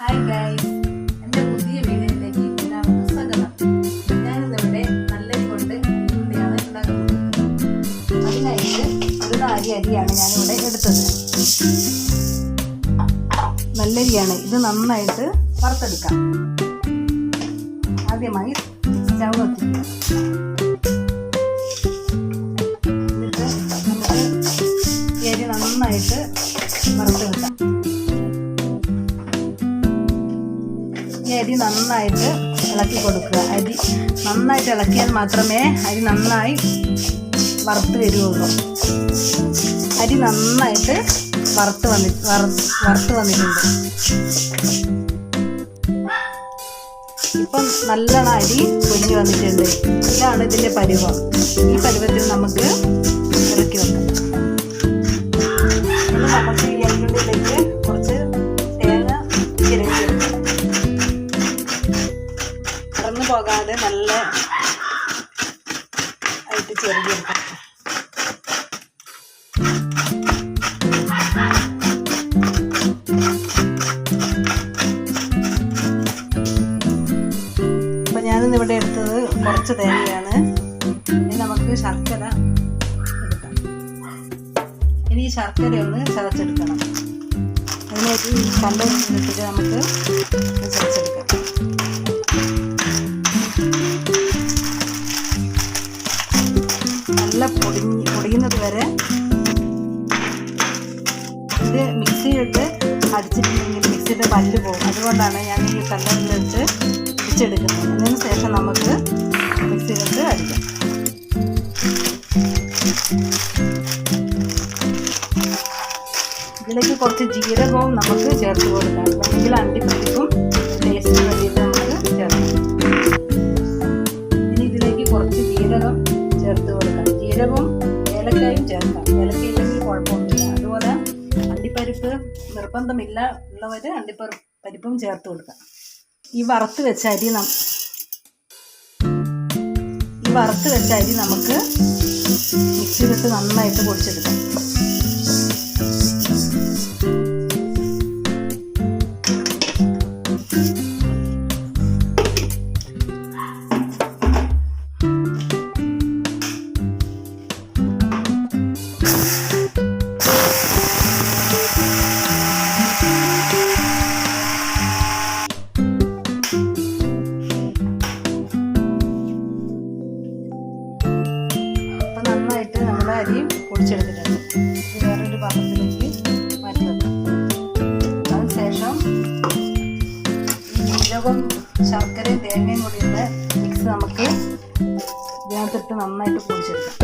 Hi guys, എൻ്റെ പുതിയ വീഡിയോയിലേക്ക് എല്ലാവർക്കും സ്വാഗതം. ഞാനിന്നിവിടെ നല്ലരി കൊണ്ട് അരിയാണ് ഉണ്ടാക്കുന്നത്. അതിനായിട്ട് ഒരു നാഴി അരിയാണ് ഞാനിവിടെ എടുത്തത്. നല്ലരിയാണ്, ഇത് നന്നായിട്ട് വറുത്തെടുക്കാം. ആദ്യമായി സ്റ്റൗ കത്തിക്കുക. എന്നിട്ട് നമുക്ക് ഈ അരി നന്നായിട്ട് വറുത്തെടുക്കാം. അരി നന്നായിട്ട് ഇളക്കി കൊടുക്കുക. അരി നന്നായിട്ട് ഇളക്കിയാൽ മാത്രമേ അരി നന്നായി വറുത്ത് വരുള്ളൂ. അരി നന്നായിട്ട് വറുത്ത് വന്നിട്ടുണ്ട്. ഇപ്പം നല്ലോണം അരി പൊങ്ങി വന്നിട്ടുണ്ട്. ഇതാണ് ഇതിൻ്റെ പരുവം. ഈ പരുവത്തിൽ നമുക്ക് ഇറക്കി വെക്കാം. നമുക്ക് ഈ അരിയുള്ളിലേക്ക് കുറച്ച് തേങ്ങ ചിരകി പോകാതെ നല്ല ആയിട്ട് ചെറുതെടുക്കാം. അപ്പം ഞാനിന്നിവിടെ എടുത്തത് കുറച്ച് തേങ്ങയാണ്. ഇനി നമുക്ക് ശർക്കര എടുക്കാം. ഇനി ഈ ശർക്കര ഒന്ന് ചതച്ചെടുക്കണം. അതിനായിട്ട് ഈ കല്ലിട്ടിട്ട് നമുക്ക് ചതച്ചെടുക്കാം. നല്ല പൊടിയുന്നത് വരെ ഇത് മിക്സിയിലിട്ട് അടിച്ചിട്ടുണ്ടെങ്കിൽ മിക്സിയുടെ പല്ല് പോകും. അതുകൊണ്ടാണ് ഞാൻ ഈ കല്ലിലിട്ട് ഇടിച്ചെടുക്കുന്നത്. അതിന് ശേഷം നമുക്ക് മിക്സിയിലിട്ട് അടിക്കാം. ഇതിലേക്ക് കുറച്ച് ജീരകവും നമുക്ക് ചേർത്ത് കൊടുക്കാം. അല്ലെങ്കിൽ അണ്ടിപ്പരിപ്പും ടേസ്റ്റ് വേണ്ടിയിട്ട് നമുക്ക് ചേർക്കാം. ഇനി ഇതിലേക്ക് കുറച്ച് ജീരകം ചേർത്ത് കൊടുക്കാം. ജീരകവും ഏലക്കായും ചേർക്കാം. ഏലക്കയില്ലെങ്കിൽ കുഴപ്പമൊന്നുമില്ല. അതുപോലെ അണ്ടിപ്പരിപ്പ് നിർബന്ധമില്ല ഉള്ളവർ അണ്ടിപ്പരിപ്പും ചേർത്ത് കൊടുക്കാം. ഈ വറുത്ത് വെച്ച അരി നമുക്ക് മിക്സിയിലിട്ട് നന്നായിട്ട് പൊടിച്ചെടുക്കാം. അരി പൊടിച്ചെടുത്തിട്ടുണ്ട്. ഇത് വേറൊരു പാത്രത്തിലേക്ക് മാറ്റി വെക്കാം. അതിനുശേഷം ഈ ജീരകവും ശർക്കരയും തേങ്ങയും കൂടിയുള്ള മിക്സ് നമുക്ക് ഇതിനകത്തിട്ട് നന്നായിട്ട് പൊടിച്ചെടുക്കാം.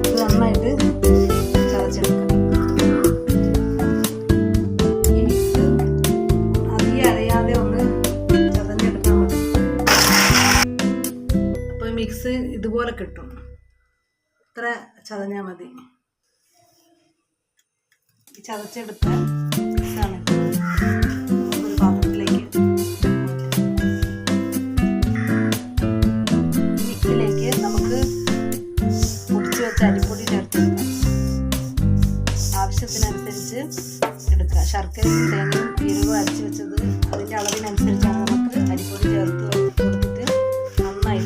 ഇത് നന്നായിട്ട് ചതച്ചെടുക്കാം. ഈ മിക്സ് അധികം അരയാതെ ഒന്ന് ചതഞ്ഞെടുക്കാൻ മതി. അപ്പോൾ ഈ മിക്സ് ഇതുപോലെ കിട്ടും. ഇത്ര ചതഞ്ഞാൽ മതി. ചതച്ചെടുത്ത മിക്സാണ് ഒരു പാത്രത്തിലേക്ക്. മിക്സിലേക്ക് നമുക്ക് പൊടിച്ച് വെച്ച അരിപ്പൊടി ചേർത്തെടുക്കാം. ആവശ്യത്തിനനുസരിച്ച് എടുക്കുക. ശർക്കരയും തേങ്ങയും ജീരകവും അരച്ച് വെച്ചത് അതിൻ്റെ അളവിനനുസരിച്ചാണ് നമുക്ക് അരിപ്പൊടി ചേർത്ത് കൊടുത്തിട്ട് നന്നായി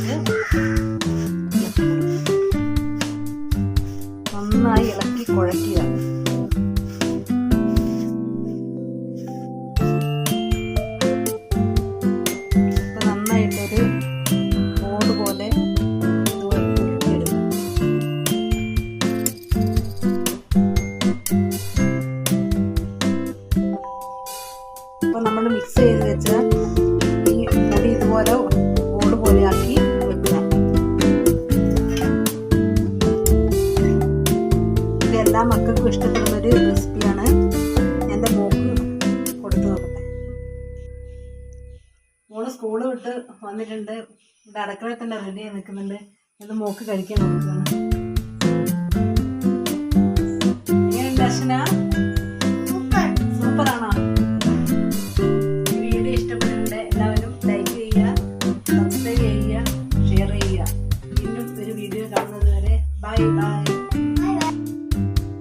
ഇളക്കി കുഴയ്ക്കുക. ഇപ്പം നന്നായിട്ടൊരു ബോർഡ് പോലെ ഉരുട്ടിയെടുക്കും. ഇപ്പം നമ്മൾ മിക്സ് ചെയ്ത് വെച്ച ഈ പൊടി ഇതുപോലെ ബോർഡ് പോലെ ആക്കി വെക്കുക. എല്ലാ മക്കൾക്കും ഇഷ്ടപ്പെടുന്നൊരു റെസിപ്പിയാണ്. എൻ്റെ മോക്ക് കൊടുത്തു നോക്കട്ടെ. മോള് സ്കൂള് വിട്ട് വന്നിട്ടുണ്ട്. ഇവിടെ അടുക്കളയിൽ തന്നെ റെഡിയായി നിൽക്കുന്നുണ്ട്. ഇത് മോക്ക് കഴിക്കാൻ നോക്കുകയാണ്. എങ്ങനെയുണ്ട് അർച്ചന?